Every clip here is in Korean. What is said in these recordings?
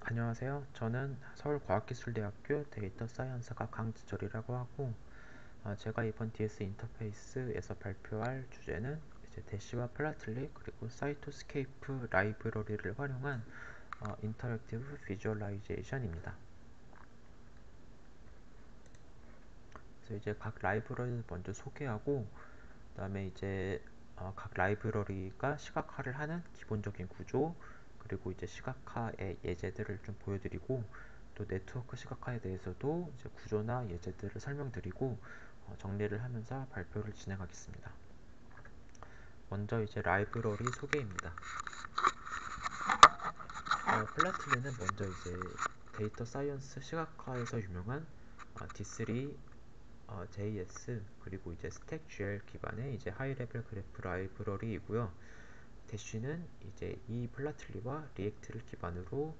안녕하세요. 저는 서울과학기술대학교 데이터 사이언스과 강지철이라고 하고, 제가 이번 DS 인터페이스에서 발표할 주제는 이제 대시와 플라틀리 그리고 사이토스케이프 라이브러리를 활용한 인터랙티브 비주얼라이제이션입니다. 그래서 이제 각 라이브러리를 먼저 소개하고, 그다음에 이제 각 라이브러리가 시각화를 하는 기본적인 구조, 그리고 이제 시각화의 예제들을 좀 보여드리고, 또 네트워크 시각화에 대해서도 이제 구조나 예제들을 설명드리고 정리를 하면서 발표를 진행하겠습니다. 먼저 이제 라이브러리 소개입니다. 플라틀리는 먼저 이제 데이터 사이언스 시각화에서 유명한 D3 JS 그리고 이제 스택GL 기반의 이제 하이레벨 그래프 라이브러리이고요. 대쉬는 이제 이 플라틀리와 리액트를 기반으로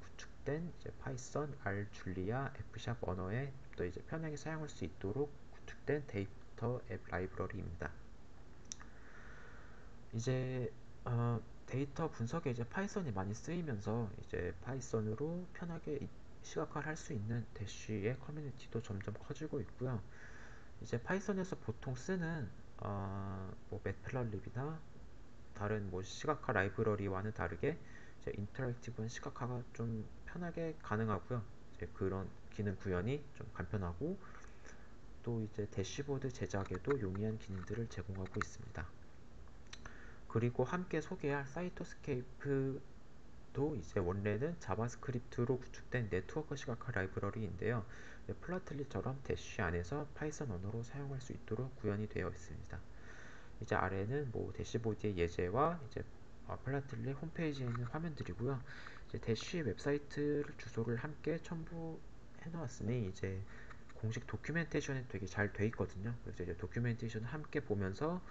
구축된 이제 파이썬, R, 줄리아, F샵 언어에 또 이제 편하게 사용할 수 있도록 구축된 데이터 앱 라이브러리입니다. 이제 데이터 분석에 이제 파이썬이 많이 쓰이면서 이제 파이썬으로 편하게 시각화를 할 수 있는 대쉬의 커뮤니티도 점점 커지고 있고요. 이제 파이썬에서 보통 쓰는 뭐 매플러립이나 다른 뭐 시각화 라이브러리와는 다르게 이제 인터랙티브한 시각화가 좀 편하게 가능하고요. 이제 그런 기능 구현이 좀 간편하고 또 이제 대시보드 제작에도 용이한 기능들을 제공하고 있습니다. 그리고 함께 소개할 사이토스케이프도 이제 원래는 자바스크립트로 구축된 네트워크 시각화 라이브러리인데요. 플라틀리처럼 대쉬 안에서 파이썬 언어로 사용할 수 있도록 구현이 되어 있습니다. 이제 아래는 뭐 대시보드의 예제와 이제 플라틀리 홈페이지에 있는 화면들이고요. 이제 대쉬 웹사이트 주소를 함께 첨부해 놓았으니 이제 공식 도큐멘테이션이 되게 잘 돼 있거든요. 그래서 이제 도큐멘테이션을 함께 보면서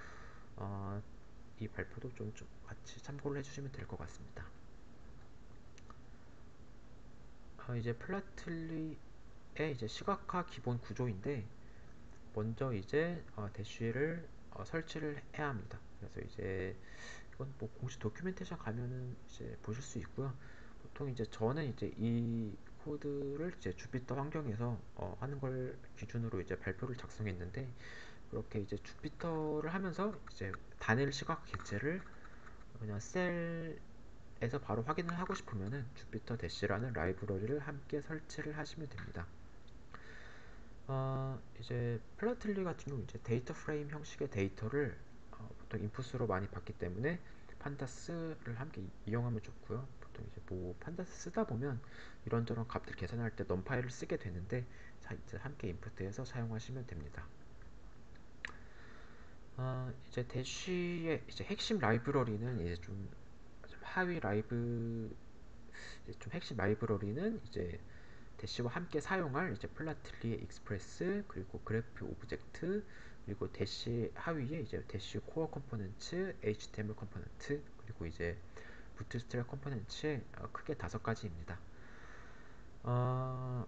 어, 이 발표도 좀 같이 참고를 해주시면 될 것 같습니다. 이제 플라틀리의 이제 시각화 기본 구조인데 먼저 이제 대쉬를 설치를 해야 합니다. 그래서 이제 이건 뭐 공식 도큐멘테이션 가면은 이제 보실 수 있고요. 보통 이제 저는 이제 이 코드를 이제 주피터 환경에서 하는 걸 기준으로 이제 발표를 작성했는데 그렇게 이제 주피터를 하면서 이제 단일 시각 객체를 그냥 셀에서 바로 확인을 하고 싶으면은 주피터 대시라는 라이브러리를 함께 설치를 하시면 됩니다. 이제 플라틀리 같은 경우 이제 데이터 프레임 형식의 데이터를 보통 인풋으로 많이 받기 때문에 판다스를 함께 이용하면 좋고요. 보통 이제 뭐 판다스 쓰다 보면 이런저런 값들 계산할 때 넘파이를 쓰게 되는데 자 이제 함께 인풋해서 사용하시면 됩니다. 이제 대쉬의 이제 핵심 라이브러리는 이제 좀 하위 라이브 좀 핵심 라이브러리는 이제 대시와 함께 사용할 이제 플라틀리의 익스프레스 그리고 그래프 오브젝트 그리고 대시 하위에 이제 대시 코어 컴포넌트, HTML 컴포넌트 그리고 이제 부트스트랩 컴포넌트의 크게 5가지입니다. 어,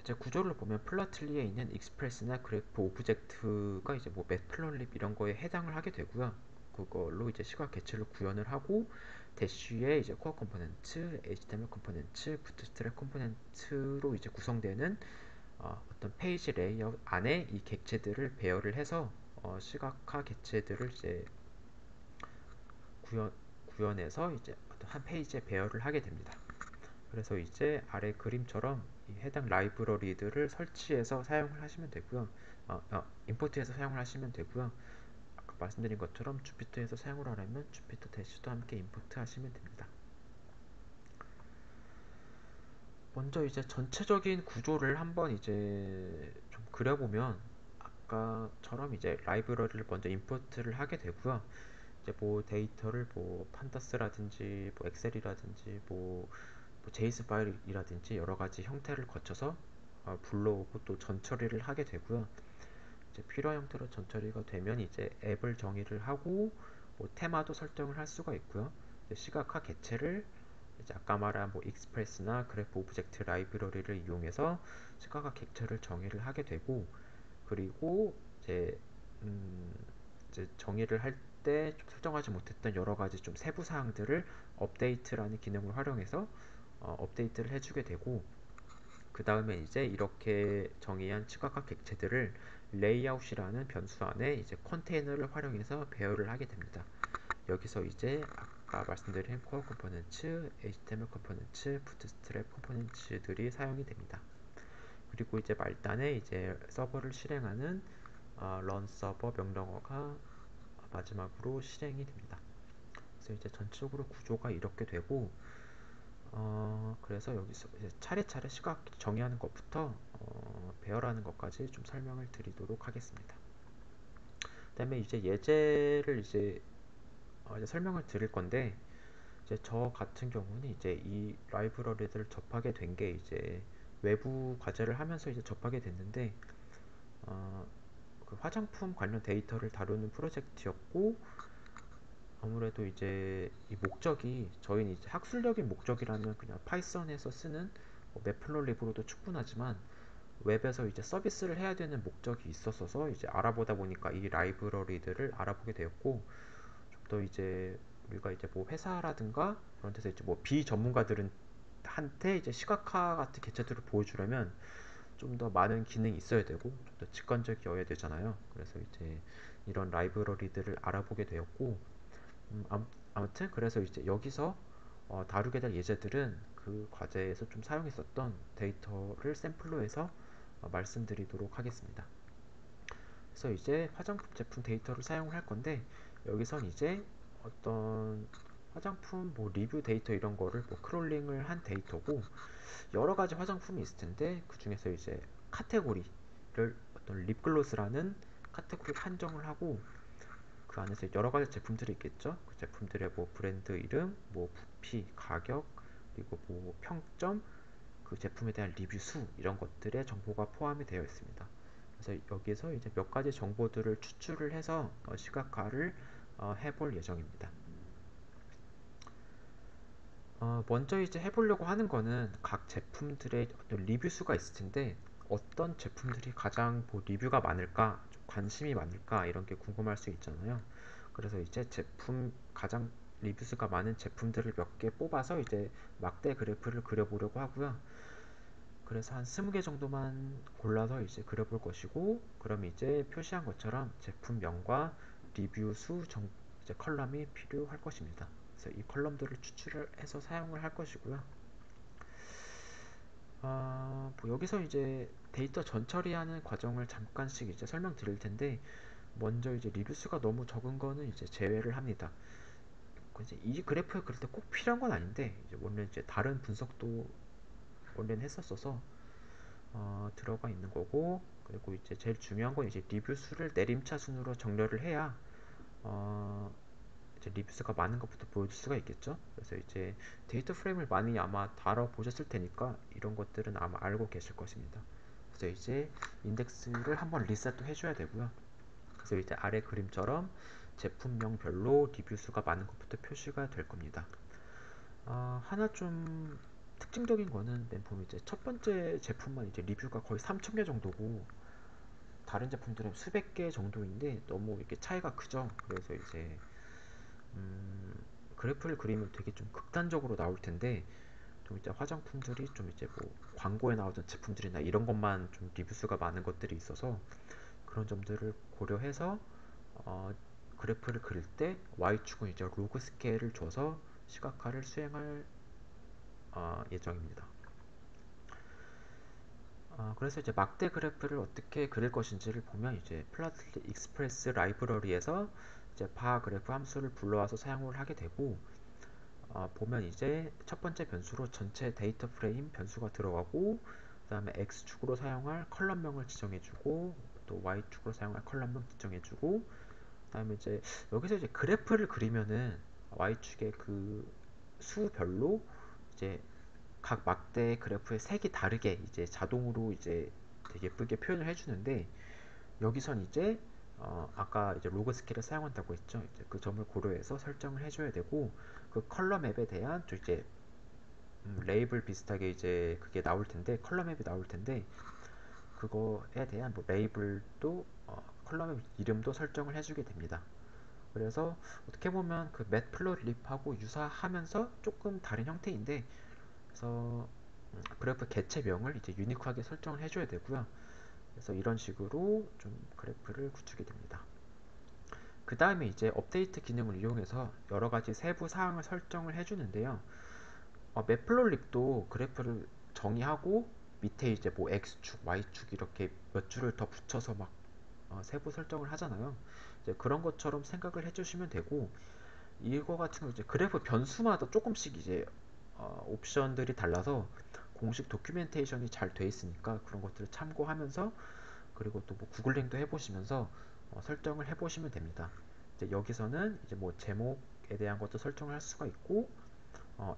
이제 구조를 보면 플라틀리에 있는 익스프레스나 그래프 오브젝트가 이제 뭐 매플러립 이런 거에 해당을 하게 되고요. 그걸로 이제 시각 개체를 구현을 하고 대쉬의 이제 코어 컴포넌트, HTML 컴포넌트, 부트스트랩 컴포넌트로 이제 구성되는 떤 페이지 레이아웃 안에 이 객체들을 배열을 해서 시각화 객체들을 이제 구현, 구현해서 이제 어떤 한 페이지에 배열을 하게 됩니다. 그래서 이제 아래 그림처럼 이 해당 라이브러리들을 설치해서 사용을 하시면 되고요. 임포트해서 사용을 하시면 되고요. 아까 말씀드린 것처럼 주피터에서 사용을 하려면 주피터 대시도 함께 임포트 하시면 됩니다. 먼저 이제 전체적인 구조를 한번 이제 좀 그려보면 아까처럼 이제 라이브러리를 먼저 임포트를 하게 되고요. 이제 뭐 데이터를 뭐 판다스라든지 뭐 엑셀이라든지 뭐 제이슨 파일이라든지 여러 가지 형태를 거쳐서 불러오고 또 전처리를 하게 되고요. 이제 필요한 형태로 전처리가 되면 이제 앱을 정의를 하고 뭐 테마도 설정을 할 수가 있고요. 시각화 개체를 이제 아까 말한 뭐 익스프레스나 그래프 오브젝트 라이브러리를 이용해서 시각화 객체를 정의를 하게 되고 그리고 이제, 음, 이제 정의를 할 때 좀 설정하지 못했던 여러 가지 좀 세부 사항들을 업데이트라는 기능을 활용해서 업데이트를 해주게 되고, 그 다음에 이제 이렇게 정의한 시각화 객체들을 레이아웃이라는 변수 안에 이제 컨테이너를 활용해서 배열을 하게 됩니다. 여기서 이제 아까 말씀드린 코어 컴포넌츠, HTML 컴포넌츠, 부트스트랩 컴포넌츠들이 사용이 됩니다. 그리고 이제 말단에 이제 서버를 실행하는 run 서버 명령어가 마지막으로 실행이 됩니다. 그래서 이제 전체적으로 구조가 이렇게 되고, 그래서 여기서 이제 차례차례 시각 정의하는 것부터 배열하는 것까지 좀 설명을 드리도록 하겠습니다. 그다음에 이제 예제를 이제 설명을 드릴 건데, 이제 저 같은 경우는 이제 이 라이브러리들을 접하게 된 게 이제 외부 과제를 하면서 이제 접하게 됐는데, 어, 그 화장품 관련 데이터를 다루는 프로젝트였고, 아무래도 이제 이 목적이 저희는 이제 학술적인 목적이라면 그냥 파이썬에서 쓰는 뭐 매플로리브로도 충분하지만, 웹에서 이제 서비스를 해야 되는 목적이 있었어서 이제 알아보다 보니까 이 라이브러리들을 알아보게 되었고, 좀 더 이제 우리가 이제 뭐 회사라든가 그런 데서 이제 뭐 비전문가들은 한테 이제 시각화 같은 개체들을 보여주려면 좀 더 많은 기능이 있어야 되고 좀 더 직관적이어야 되잖아요. 그래서 이제 이런 라이브러리들을 알아보게 되었고, 아무튼 그래서 이제 여기서 다루게 될 예제들은 그 과제에서 좀 사용했었던 데이터를 샘플로 해서 말씀드리도록 하겠습니다. 그래서 이제 화장품 제품 데이터를 사용을 할 건데, 여기선 이제 어떤 화장품 뭐 리뷰 데이터 이런 거를 뭐 크롤링을 한 데이터고, 여러 가지 화장품이 있을 텐데 그 중에서 이제 카테고리를 어떤 립글로스라는 카테고리를 한정을 하고, 그 안에서 여러 가지 제품들이 있겠죠. 그 제품들의 뭐 브랜드 이름, 뭐 부피, 가격, 그리고 뭐 평점, 그 제품에 대한 리뷰 수 이런 것들의 정보가 포함이 되어 있습니다. 그래서 여기서 이제 몇 가지 정보들을 추출을 해서 시각화를 해볼 예정입니다. 먼저 이제 해보려고 하는 거는 각 제품들의 어떤 리뷰 수가 있을 텐데, 어떤 제품들이 가장 뭐 리뷰가 많을까, 좀 관심이 많을까 이런 게 궁금할 수 있잖아요. 그래서 이제 제품 가장 리뷰 수가 많은 제품들을 몇 개 뽑아서 이제 막대 그래프를 그려보려고 하고요. 그래서 한 20개 정도만 골라서 이제 그려볼 것이고, 그럼 이제 표시한 것처럼 제품명과 리뷰 수 이제 컬럼이 필요할 것입니다. 그래서 이 컬럼들을 추출을 해서 사용을 할 것이고요. 뭐 여기서 이제 데이터 전처리하는 과정을 잠깐씩 이제 설명드릴 텐데, 먼저 이제 리뷰 수가 너무 적은 거는 이제 제외를 합니다. 이제 이 그래프에 그릴 때 꼭 필요한 건 아닌데, 이제 원래 이제 다른 분석도 원래는 했었어서 들어가 있는 거고, 그리고 이제 제일 중요한 건 이제 리뷰 수를 내림차 순으로 정렬을 해야 어, 이제 리뷰 수가 많은 것부터 보여줄 수가 있겠죠. 그래서 이제 데이터 프레임을 많이 아마 다뤄보셨을 테니까 이런 것들은 아마 알고 계실 것입니다. 그래서 이제 인덱스를 한번 리셋도 해줘야 되고요. 그래서 이제 아래 그림처럼 제품명별로 리뷰 수가 많은 것부터 표시가 될 겁니다. 하나 좀 특징적인 거는 맨 보면 이제 첫 번째 제품만 이제 리뷰가 거의 3,000개 정도고, 다른 제품들은 수백 개 정도인데 너무 이렇게 차이가 크죠. 그래서 이제 그래프를 그리면 되게 좀 극단적으로 나올 텐데, 좀 이제 화장품들이 좀 이제 뭐 광고에 나오던 제품들이나 이런 것만 좀 리뷰 수가 많은 것들이 있어서, 그런 점들을 고려해서 어, 그래프를 그릴 때 Y축은 이제 로그 스케일을 줘서 시각화를 수행할 예정입니다. 그래서 이제 막대 그래프를 어떻게 그릴 것인지를 보면, 이제 플라틀 익스프레스 라이브러리에서 이제 바 그래프 함수를 불러와서 사용을 하게 되고, 보면 이제 첫 번째 변수로 전체 데이터 프레임 변수가 들어가고, 그 다음에 x축으로 사용할 컬럼명을 지정해주고, 또 y축으로 사용할 컬럼명 지정해주고, 그 다음에 이제 여기서 이제 그래프를 그리면은 y축의 그 수별로 이제 각 막대 그래프의 색이 다르게 이제 자동으로 이제 되게 예쁘게 표현을 해주는데, 여기선 이제 아까 이제 로그 스케일을 사용한다고 했죠. 이제 그 점을 고려해서 설정을 해줘야 되고, 그 컬러 맵에 대한 또 이제 레이블 비슷하게 이제 그게 나올 텐데, 컬러 맵이 나올 텐데, 그거에 대한 뭐 레이블도 컬러 맵 이름도 설정을 해주게 됩니다. 그래서 어떻게 보면 그 매트플롯립하고 유사하면서 조금 다른 형태인데, 그래서 그래프 개체명을 이제 유니크하게 설정을 해줘야 되고요. 그래서 이런 식으로 좀 그래프를 구축이 됩니다. 그 다음에 이제 업데이트 기능을 이용해서 여러 가지 세부 사항을 설정을 해주는데요. 매플롯립도 그래프를 정의하고 밑에 이제 뭐 x축, y축 이렇게 몇 줄을 더 붙여서 막 세부 설정을 하잖아요. 이제 그런 것처럼 생각을 해주시면 되고, 이거 같은 경우 이제 그래프 변수마다 조금씩 이제 옵션들이 달라서 공식 도큐멘테이션이 잘 돼 있으니까 그런 것들을 참고하면서, 그리고 또 뭐 구글링도 해보시면서 설정을 해보시면 됩니다. 이제 여기서는 이제 뭐 제목에 대한 것도 설정을 할 수가 있고,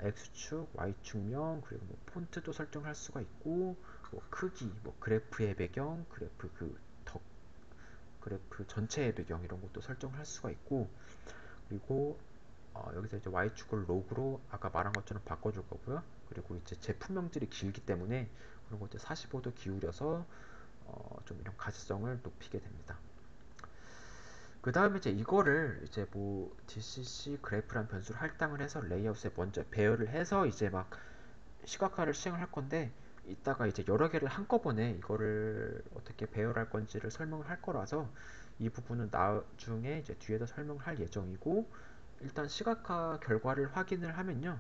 X축, Y축명, 그리고 뭐 폰트도 설정할 수가 있고, 뭐 크기, 뭐 그래프의 배경, 그래프 전체의 배경 이런 것도 설정할 수가 있고, 그리고 여기서 이제 Y축을 로그로 아까 말한 것처럼 바꿔줄 거고요. 그리고 이제 제품명들이 길기 때문에 그런 것들 45도 기울여서 좀 이런 가시성을 높이게 됩니다. 그 다음에 이제 이거를 이제 뭐 DCC 그래프란 변수를 할당을 해서 레이아웃에 먼저 배열을 해서 이제 막 시각화를 시행을 할 건데, 이따가 이제 여러 개를 한꺼번에 이거를 어떻게 배열할 건지를 설명을 할 거라서 이 부분은 나중에 이제 뒤에서 설명을 할 예정이고, 일단 시각화 결과를 확인을 하면요,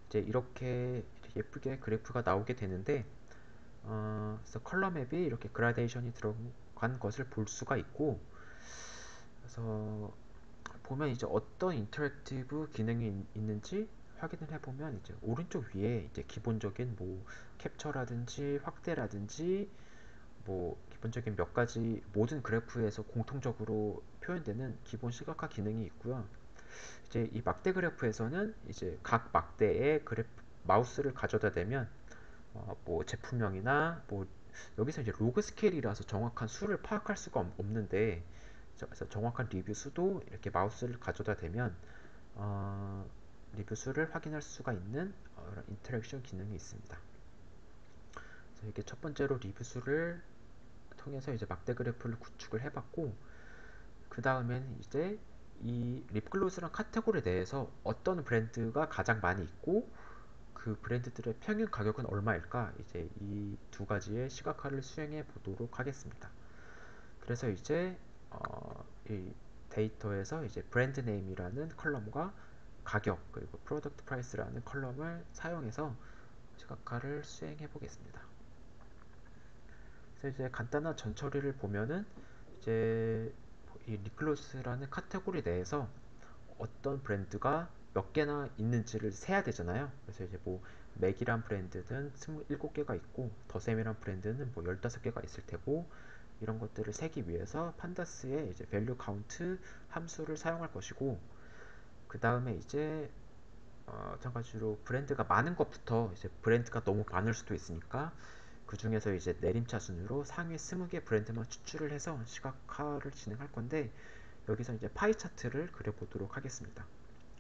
이제 이렇게 예쁘게 그래프가 나오게 되는데, 그래서 컬러 맵이 이렇게 그라데이션이 들어간 것을 볼 수가 있고, 그래서 보면 이제 어떤 인터랙티브 기능이 있는지 확인을 해보면, 이제 오른쪽 위에 이제 기본적인 뭐 캡처라든지 확대라든지 뭐 기본적인 몇 가지 모든 그래프에서 공통적으로 표현되는 기본 시각화 기능이 있고요. 이제 이 막대 그래프에서는 이제 각 막대에 그래프 마우스를 가져다 대면 뭐 제품명이나 뭐 여기서 이제 로그 스케일이라서 정확한 수를 파악할 수가 없는데, 그래서 정확한 리뷰 수도 이렇게 마우스를 가져다 대면 어, 리뷰 수를 확인할 수가 있는 이런 인터랙션 기능이 있습니다. 그래서 이게 첫 번째로 리뷰 수를 통해서 이제 막대 그래프를 구축을 해봤고, 그 다음에는 이제 이 립글로스랑 카테고리 내에서 어떤 브랜드가 가장 많이 있고 그 브랜드들의 평균 가격은 얼마일까, 이제 이 두 가지의 시각화를 수행해 보도록 하겠습니다. 그래서 이제 이 데이터에서 이제 브랜드 네임이라는 컬럼과 가격, 그리고 프로덕트 프라이스라는 컬럼을 사용해서 시각화를 수행해 보겠습니다. 그래서 이제 간단한 전처리를 보면은 이제 이 립글로스라는 카테고리 내에서 어떤 브랜드가 몇 개나 있는지를 세야 되잖아요. 그래서 이제 뭐 맥이란 브랜드는 27개가 있고 더샘이란 브랜드는 뭐 15개가 있을 테고, 이런 것들을 세기 위해서 판다스의 이제 밸류 카운트 함수를 사용할 것이고, 그 다음에 이제 마찬가지로 브랜드가 많은 것부터 이제 브랜드가 너무 많을 수도 있으니까 그 중에서 이제 내림차 순으로 상위 20개 브랜드만 추출을 해서 시각화를 진행할 건데, 여기서 이제 파이 차트를 그려보도록 하겠습니다.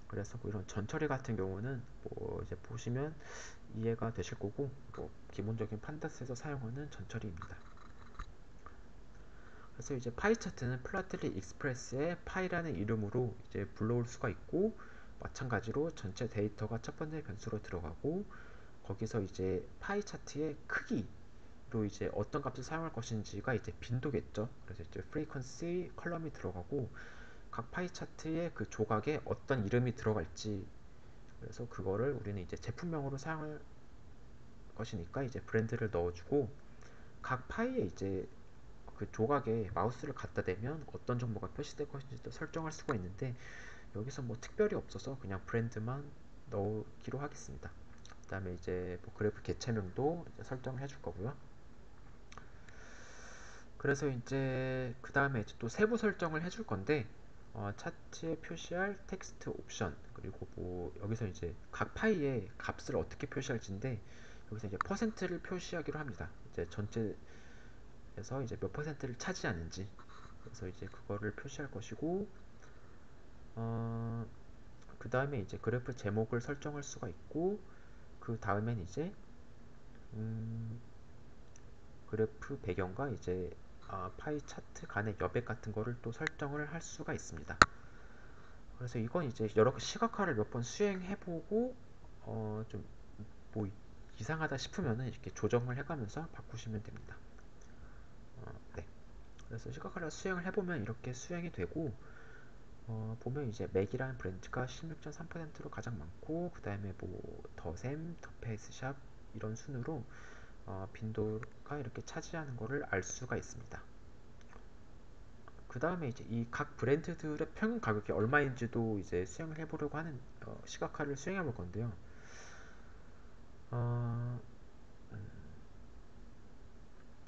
그래서 뭐 이런 전처리 같은 경우는 뭐 이제 보시면 이해가 되실 거고, 뭐 기본적인 판다스에서 사용하는 전처리입니다. 그래서 이제 파이 차트는 플라틀리 익스프레스의 파이라는 이름으로 이제 불러올 수가 있고, 마찬가지로 전체 데이터가 첫 번째 변수로 들어가고, 거기서 이제 파이 차트의 크기로 이제 어떤 값을 사용할 것인지가 이제 빈도겠죠. 그래서 이제 frequency 컬럼이 들어가고, 각 파이 차트의 그 조각에 어떤 이름이 들어갈지, 그래서 그거를 우리는 이제 제품명으로 사용할 것이니까 이제 브랜드를 넣어주고, 각 파이에 이제 그 조각에 마우스를 갖다 대면 어떤 정보가 표시될 것인지도 설정할 수가 있는데, 여기서 뭐 특별히 없어서 그냥 브랜드만 넣기로 하겠습니다. 그 다음에 이제 뭐 그래프 개체명도 이제 설정을 해줄 거고요. 그래서 이제 그 다음에 이제 또 세부 설정을 해줄 건데, 차트에 표시할 텍스트 옵션, 그리고 뭐 여기서 이제 각 파이의 값을 어떻게 표시할지인데, 여기서 이제 퍼센트를 표시하기로 합니다. 이제 전체에서 이제 몇 퍼센트를 차지하는지, 그래서 이제 그거를 표시할 것이고, 어, 그 다음에 이제 그래프 제목을 설정할 수가 있고, 그 다음엔 이제 음, 그래프 배경과 이제 파이 차트 간의 여백 같은 거를 또 설정을 할 수가 있습니다. 그래서 이건 이제 여러 시각화를 몇 번 수행해보고 좀 뭐 이상하다 싶으면은 이렇게 조정을 해가면서 바꾸시면 됩니다. 네. 그래서 시각화를 수행을 해보면 이렇게 수행이 되고 보면 이제 맥이라는 브랜드가 16.3%로 가장 많고 그 다음에 뭐 더샘, 더페이스샵 이런 순으로 빈도가 이렇게 차지하는 것을 알 수가 있습니다. 그 다음에 이제 이 각 브랜드들의 평균 가격이 얼마인지도 이제 수행을 해보려고 하는 시각화를 수행해 볼 건데요. 어,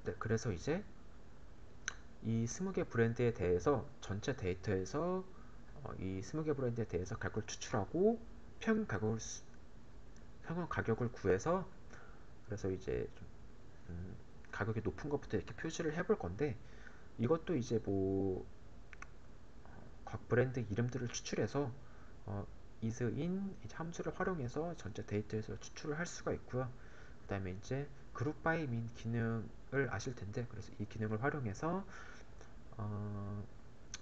네, 그래서 이제 이 20개 브랜드에 대해서 전체 데이터에서 이 20개 브랜드에 대해서 가격을 추출하고 평균 가격을 평균 가격을 구해서 그래서 이제 좀, 가격이 높은 것부터 이렇게 표시를 해볼 건데 이것도 이제 뭐 각 브랜드 이름들을 추출해서 isIn 함수를 활용해서 전체 데이터에서 추출을 할 수가 있고요. 그 다음에 이제 그룹 바이 민 기능을 아실 텐데 그래서 이 기능을 활용해서 어,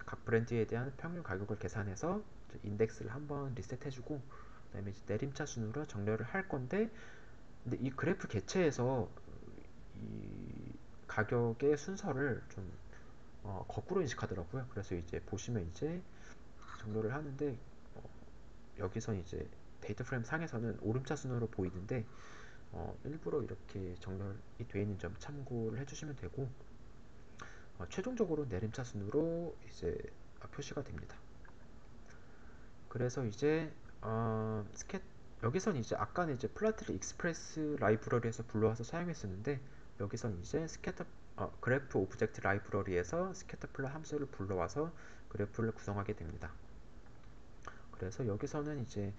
각 브랜드에 대한 평균 가격을 계산해서 인덱스를 한번 리셋해주고 그다음에 이제 내림차 순으로 정렬을 할 건데 근데 이 그래프 개체에서 이 가격의 순서를 좀 거꾸로 인식하더라고요. 그래서 이제 보시면 이제 정렬을 하는데 여기서 이제 데이터 프레임 상에서는 오름차 순으로 보이는데 일부러 이렇게 정렬이 되어 있는 점 참고를 해주시면 되고 최종적으로 내림차 순으로 이제 표시가 됩니다. 그래서 이제 스캣 여기선 이제 아까는 이제 플라트를 익스프레스 라이브러리에서 불러와서 사용했었는데 여기선 이제 스캐터 그래프 오브젝트 라이브러리에서 스캐터플롯 함수를 불러와서 그래프를 구성하게 됩니다. 그래서 여기서는 이제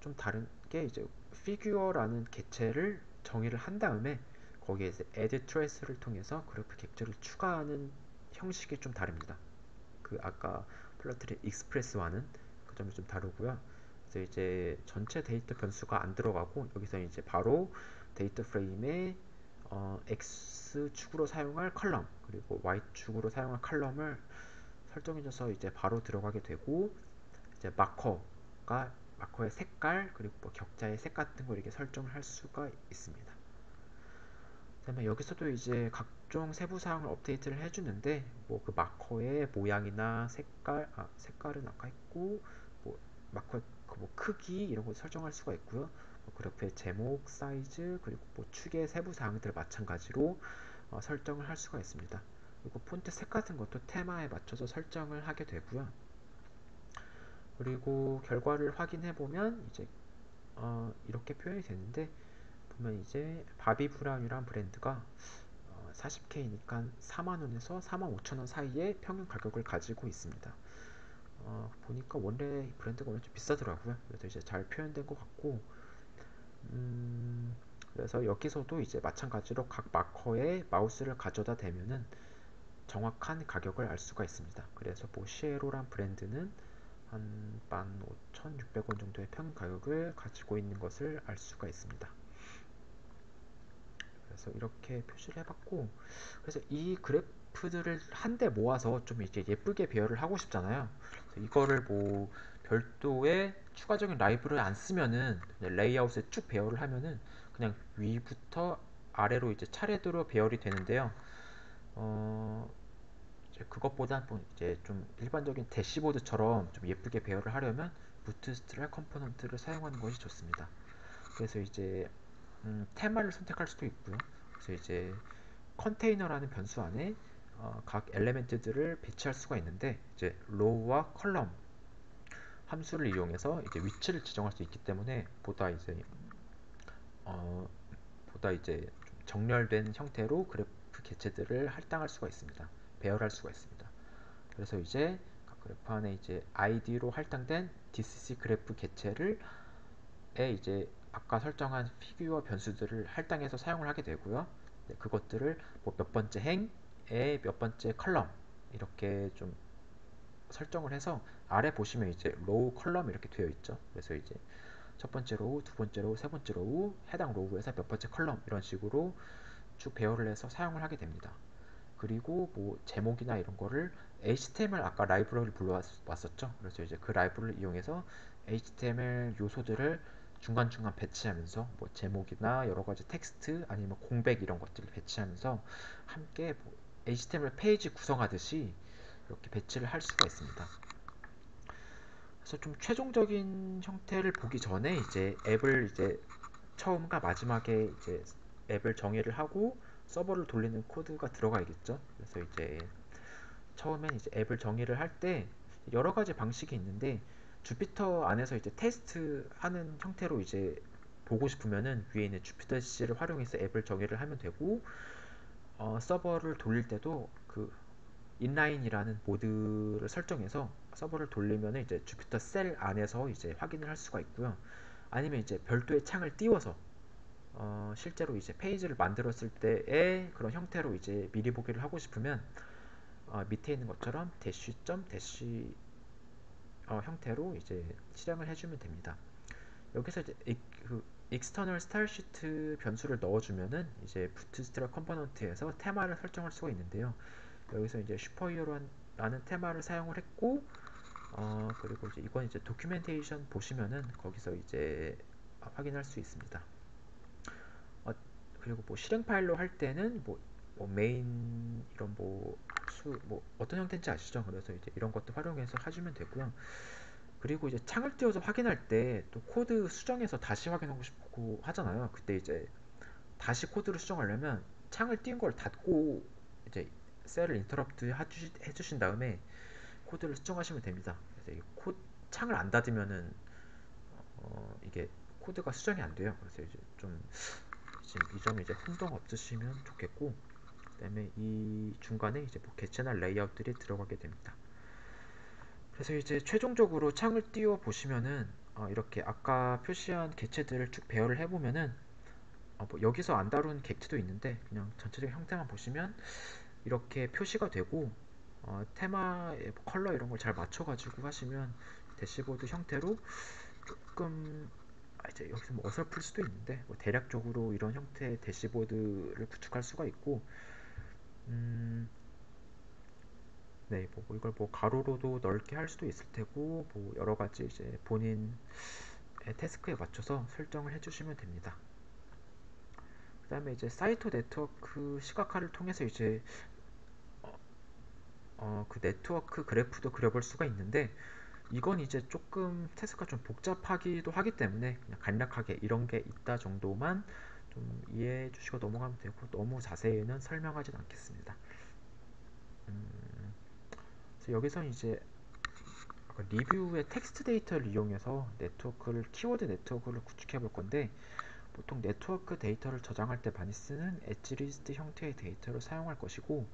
좀 다른 게 이제 figure라는 객체를 정의를 한 다음에 거기에 이제 add trace를 통해서 그래프 객체를 추가하는 형식이 좀 다릅니다. 그 아까 플러트리 익스프레스와는 그 점이 좀 다르고요. 그래서 이제 전체 데이터 변수가 안 들어가고 여기서 이제 바로 데이터 프레임에 x 축으로 사용할 컬럼 그리고 y 축으로 사용할 컬럼을 설정해줘서 이제 바로 들어가게 되고 이제 마커의 색깔 그리고 뭐 격자의 색 같은 걸 이렇게 설정을 할 수가 있습니다. 그다음에 여기서도 이제 각종 세부 사항을 업데이트를 해주는데 뭐 그 마커의 모양이나 색깔은 아까 했고 뭐 마커의 그뭐 크기 이런 거 설정할 수가 있고요. 뭐 그래프의 제목, 사이즈 그리고 뭐 축의 세부 사항들 마찬가지로 설정을 할 수가 있습니다. 그리고 폰트 색 같은 것도 테마에 맞춰서 설정을 하게 되고요. 그리고 결과를 확인해 보면 이제 이렇게 표현이 되는데 보면 이제 바비 브라운이란 브랜드가 40K니까 4만원에서 4만 5천원 사이의 평균 가격을 가지고 있습니다. 보니까 원래 브랜드가 원래 좀 비싸더라고요. 그래서 이제 잘 표현된 것 같고, 그래서 여기서도 이제 마찬가지로 각 마커에 마우스를 가져다 대면은 정확한 가격을 알 수가 있습니다. 그래서 뭐 시에로란 브랜드는 한 15,600원 정도의 평균 가격을 가지고 있는 것을 알 수가 있습니다. 그래서 이렇게 표시를 해봤고 그래서 이 그래프들을 한데 모아서 좀 이제 예쁘게 배열을 하고 싶잖아요. 그래서 이거를 뭐 별도의 추가적인 라이브를 안 쓰면은 레이아웃에 쭉 배열을 하면은 그냥 위부터 아래로 이제 차례대로 배열이 되는데요. 어, 이제 그것보다 이제 좀 일반적인 대시보드처럼 좀 예쁘게 배열을 하려면 부트스트랩 컴포넌트를 사용하는 것이 좋습니다. 그래서 이제 테마를 선택할 수도 있고요. 그래서 이제 컨테이너라는 변수 안에 각 엘리멘트들을 배치할 수가 있는데 이제 row와 컬럼 함수를 이용해서 이제 위치를 지정할 수 있기 때문에 어, 보다 이제 좀 정렬된 형태로 그래프 개체들을 할당할 수가 있습니다. 배열할 수가 있습니다. 그래서 이제 각 그래프 안에 이제 id로 할당된 DCC 그래프 개체를 이제 아까 설정한 피규어 변수들을 할당해서 사용을 하게 되고요. 네, 그것들을 뭐몇 번째 행에 몇 번째 컬럼 이렇게 좀 설정을 해서 아래 보시면 이제 로우 컬럼 이렇게 되어 있죠. 그래서 이제 첫 번째 로우, 두 번째 로우, 세 번째 로우, 해당 로우에서 몇 번째 컬럼 이런 식으로 쭉 배열을 해서 사용을 하게 됩니다. 그리고 뭐 제목이나 이런 거를 HTML 아까 라이브러리를 불러왔었죠. 그래서 이제 그 라이브러리를 이용해서 HTML 요소들을 중간중간 배치하면서 뭐 제목이나 여러 가지 텍스트 아니면 공백 이런 것들을 배치하면서 함께 뭐 HTML 페이지 구성하듯이 이렇게 배치를 할 수가 있습니다. 그래서 좀 최종적인 형태를 보기 전에 이제 앱을 이제 처음과 마지막에 이제 앱을 정의를 하고 서버를 돌리는 코드가 들어가야겠죠. 그래서 이제 처음엔 이제 앱을 정의를 할 때 여러 가지 방식이 있는데 주피터 안에서 이제 테스트하는 형태로 이제 보고 싶으면은 위에 있는 주피터 C를 활용해서 앱을 정의를 하면 되고 서버를 돌릴 때도 그 인라인이라는 모드를 설정해서 서버를 돌리면 이제 주피터 셀 안에서 이제 확인을 할 수가 있고요. 아니면 이제 별도의 창을 띄워서 실제로 이제 페이지를 만들었을 때의 그런 형태로 이제 미리 보기를 하고 싶으면 밑에 있는 것처럼 대쉬 대쉬 형태로 이제 실행을 해주면 됩니다. 여기서 이제 그 external style sheet 변수를 넣어주면은 이제 부트스트랩 컴포넌트에서 테마를 설정할 수가 있는데요. 여기서 이제 슈퍼히어로라는 테마를 사용을 했고 그리고 이제 이건 이제 도큐멘테이션 보시면은 거기서 이제 확인할 수 있습니다. 그리고 뭐 실행 파일로 할 때는 뭐 메인 이런 뭐 어떤 형태인지 아시죠? 그래서 이제 이런 것도 활용해서 해주면 되고요. 그리고 이제 창을 띄워서 확인할 때 또 코드 수정해서 다시 확인하고 싶고 하잖아요. 그때 이제 다시 코드를 수정하려면 창을 띄운 걸 닫고 이제 셀을 인터럽트 해주신 다음에 코드를 수정하시면 됩니다. 그래서 창을 안 닫으면은 이게 코드가 수정이 안 돼요. 그래서 이제 좀 지금 이 점에 이제 혼동 없으시면 좋겠고, 그다음에 이 중간에 이제 뭐 개체나 레이아웃들이 들어가게 됩니다. 그래서 이제 최종적으로 창을 띄워 보시면은 이렇게 아까 표시한 개체들을 쭉 배열을 해보면은 뭐 여기서 안 다룬 객체도 있는데 그냥 전체적인 형태만 보시면 이렇게 표시가 되고 테마의 컬러 이런 걸 잘 맞춰가지고 하시면 대시보드 형태로 조금 이제 여기서 뭐 어설플 수도 있는데 뭐 대략적으로 이런 형태의 대시보드를 구축할 수가 있고 네, 뭐 이걸 뭐 가로로도 넓게 할 수도 있을 테고 뭐 여러 가지 이제 본인의 태스크에 맞춰서 설정을 해주시면 됩니다. 그다음에 이제 사이트 네트워크 시각화를 통해서 이제 그 네트워크 그래프도 그려볼 수가 있는데 이건 이제 조금 태스크가 좀 복잡하기도 하기 때문에 그냥 간략하게 이런 게 있다 정도만 좀 이해해 주시고 넘어가면 되고 너무 자세히는 설명하진 않겠습니다. 그래서 여기서 이제 리뷰의 텍스트 데이터를 이용해서 네트워크를 키워드 네트워크를 구축해 볼 건데 보통 네트워크 데이터를 저장할 때 많이 쓰는 엣지 리스트 형태의 데이터를 사용할 것이고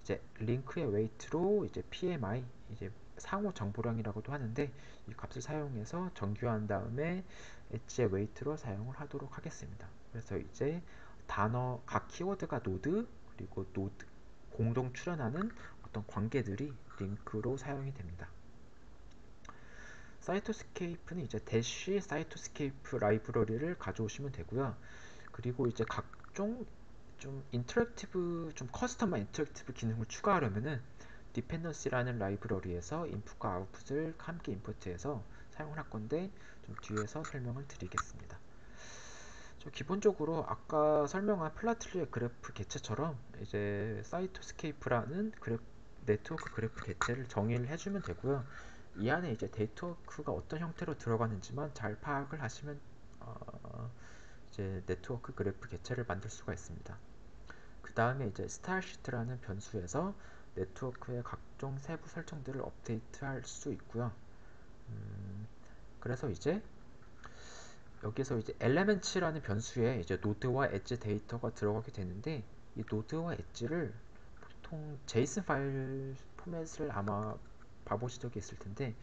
이제 링크의 웨이트로 이제 PMI 이제 상호 정보량이라고도 하는데 이 값을 사용해서 정규한 다음에 엣지의 웨이트로 사용을 하도록 하겠습니다. 그래서 이제 단어 각 키워드가 노드 그리고 노드 공동 출현하는 어떤 관계들이 링크로 사용이 됩니다. 사이토스케이프는 이제 대쉬 사이토스케이프 라이브러리를 가져오시면 되고요. 그리고 이제 각종 좀 인터랙티브 좀 커스텀한 인터랙티브 기능을 추가하려면은 디펜던시라는 라이브러리에서 인풋과 아웃풋을 함께 임포트해서 사용을 할 건데 좀 뒤에서 설명을 드리겠습니다. 기본적으로 아까 설명한 플라틀리의 그래프 개체처럼 이제 사이토스케이프라는 네트워크 그래프 개체를 정의를 해주면 되고요. 이 안에 이제 네트워크가 어떤 형태로 들어가는지만 잘 파악을 하시면 이제 네트워크 그래프 개체를 만들 수가 있습니다. 그 다음에 이제 스타일시트라는 변수에서 네트워크의 각종 세부 설정들을 업데이트할 수 있고요. 그래서 이제 여기서 이제 elements라는 변수에 이제 노드와 엣지 데이터가 들어가게 되는데 이 노드와 엣지를 보통 JSON 파일 포맷을 아마 봐보신 적이 있을 텐데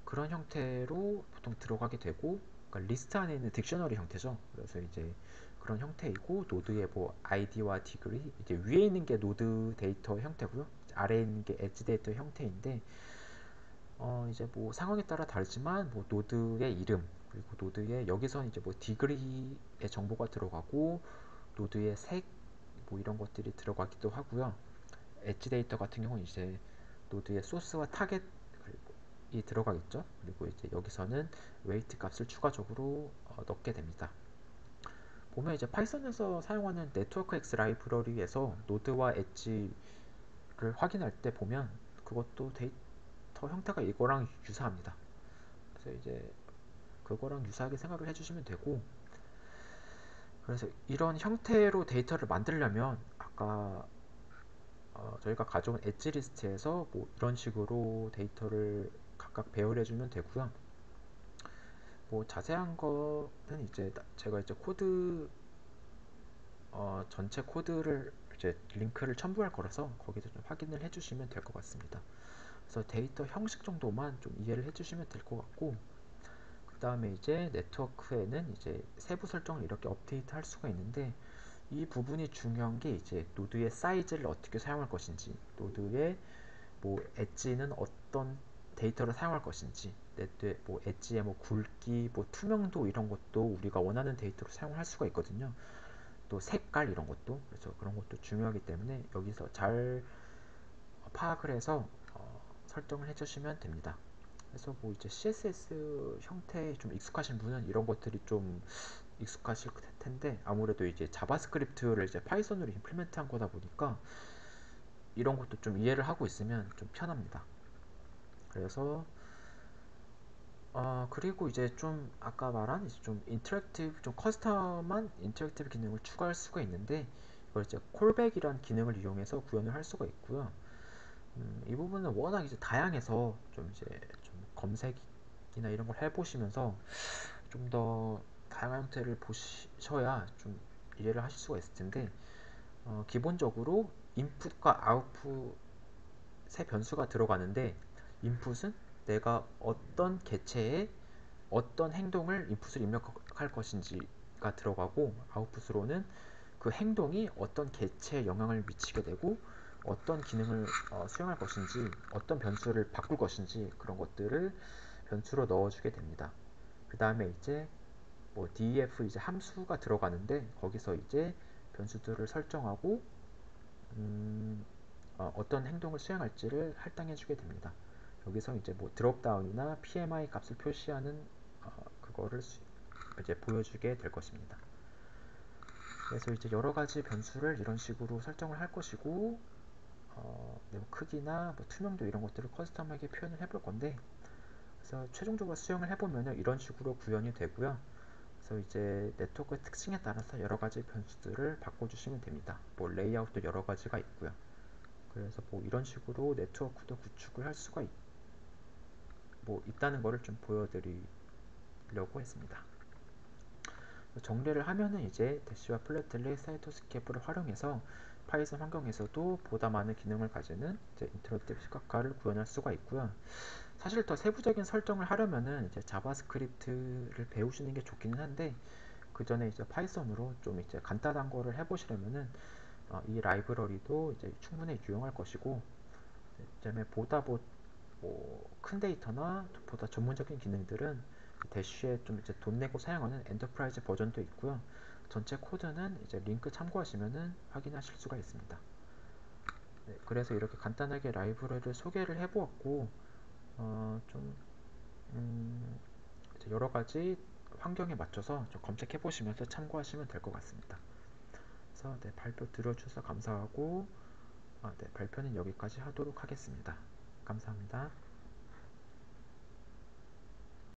그런 형태로 보통 들어가게 되고 그러니까 리스트 안에 있는 딕셔너리 형태죠. 그래서 이제 그런 형태이고 노드의 뭐 id와 degree 이제 위에 있는 게 노드 데이터 형태고요. 아래에 있는 게 엣지 데이터 형태인데 이제 뭐 상황에 따라 다르지만 뭐 노드의 이름 그리고 노드의 여기서 이제 뭐 degree의 정보가 들어가고 노드의 색 뭐 이런 것들이 들어가기도 하고요. 엣지 데이터 같은 경우는 이제 노드의 소스와 타겟이 들어가겠죠. 그리고 이제 여기서는 웨이트 값을 추가적으로 넣게 됩니다. 보면 이제 파이썬에서 사용하는 네트워크 X 라이브러리에서 노드와 엣지를 확인할 때 보면 그것도 데이터 형태가 이거랑 유사합니다. 그래서 이제 그거랑 유사하게 생각을 해주시면 되고, 그래서 이런 형태로 데이터를 만들려면 아까 저희가 가져온 엣지 리스트에서 뭐 이런 식으로 데이터를 각각 배열해 주면 되고요. 뭐 자세한 거는 이제 제가 이제 코드 전체 코드를 이제 링크를 첨부할 거라서 거기서 좀 확인을 해주시면 될 것 같습니다. 그래서 데이터 형식 정도만 좀 이해를 해주시면 될 것 같고, 그 다음에 이제 네트워크에는 이제 세부 설정을 이렇게 업데이트 할 수가 있는데, 이 부분이 중요한 게 이제 노드의 사이즈를 어떻게 사용할 것인지, 노드의 뭐 엣지는 어떤 데이터를 사용할 것인지, 네트 뭐 엣지의 뭐 굵기, 뭐 투명도 이런 것도 우리가 원하는 데이터로 사용할 수가 있거든요. 또 색깔 이런 것도, 그래서 그런 것도 중요하기 때문에 여기서 잘 파악을 해서 설정을 해주시면 됩니다. 그래서 뭐 이제 CSS 형태에 좀 익숙하신 분은 이런 것들이 좀 익숙하실 텐데, 아무래도 이제 자바스크립트를 이제 파이썬으로 임플리멘트 한 거다 보니까 이런 것도 좀 이해를 하고 있으면 좀 편합니다. 그래서 그리고 이제 좀 아까 말한 이제 좀 인터랙티브, 좀 커스텀한 인터랙티브 기능을 추가할 수가 있는데, 이걸 이제 콜백이라는 기능을 이용해서 구현을 할 수가 있고요. 이 부분은 워낙 이제 다양해서 좀 이제 좀 검색이나 이런 걸 해보시면서 좀 더 다양한 형태를 보셔야 좀 이해를 하실 수가 있을 텐데, 기본적으로 인풋과 아웃풋 세 변수가 들어가는데, 인풋은 내가 어떤 개체에 어떤 행동을 인풋을 입력할 것인지가 들어가고, 아웃풋으로는 그 행동이 어떤 개체에 영향을 미치게 되고 어떤 기능을 수행할 것인지, 어떤 변수를 바꿀 것인지, 그런 것들을 변수로 넣어주게 됩니다. 그 다음에 이제 뭐 def 이제 함수가 들어가는데, 거기서 이제 변수들을 설정하고 어떤 행동을 수행할지를 할당해주게 됩니다. 여기서 이제 뭐 드롭다운이나 PMI 값을 표시하는 그거를 이제 보여주게 될 것입니다. 그래서 이제 여러 가지 변수를 이런 식으로 설정을 할 것이고, 뭐 크기나 뭐 투명도 이런 것들을 커스텀하게 표현을 해볼 건데, 그래서 최종적으로 수행을 해보면 이런 식으로 구현이 되고요. 그래서 이제 네트워크의 특징에 따라서 여러 가지 변수들을 바꿔주시면 됩니다. 뭐 레이아웃도 여러 가지가 있고요. 그래서 뭐 이런 식으로 네트워크도 구축을 할 수가 뭐 있다는 거를 좀 보여드리려고 했습니다. 정리를 하면은 이제 대시와 플랫틀릿, 사이토스케이프를 활용해서 파이썬 환경에서도 보다 많은 기능을 가지는 이제 인터랙티브 시각화를 구현할 수가 있고요. 사실 더 세부적인 설정을 하려면은 이제 자바스크립트를 배우시는 게 좋기는 한데, 그 전에 이제 파이썬으로 좀 이제 간단한 거를 해보시려면은 이 라이브러리도 이제 충분히 유용할 것이고, 그다음에 보다 큰 데이터나 보다 전문적인 기능들은 대쉬에 좀 이제 돈 내고 사용하는 엔터프라이즈 버전도 있고요. 전체 코드는 이제 링크 참고하시면은 확인하실 수가 있습니다. 네, 그래서 이렇게 간단하게 라이브러리를 소개를 해보았고, 좀 여러 가지 환경에 맞춰서 좀 검색해 보시면서 참고하시면 될 것 같습니다. 그래서 네, 발표 들어주셔서 감사하고, 네, 발표는 여기까지 하도록 하겠습니다. 감사합니다.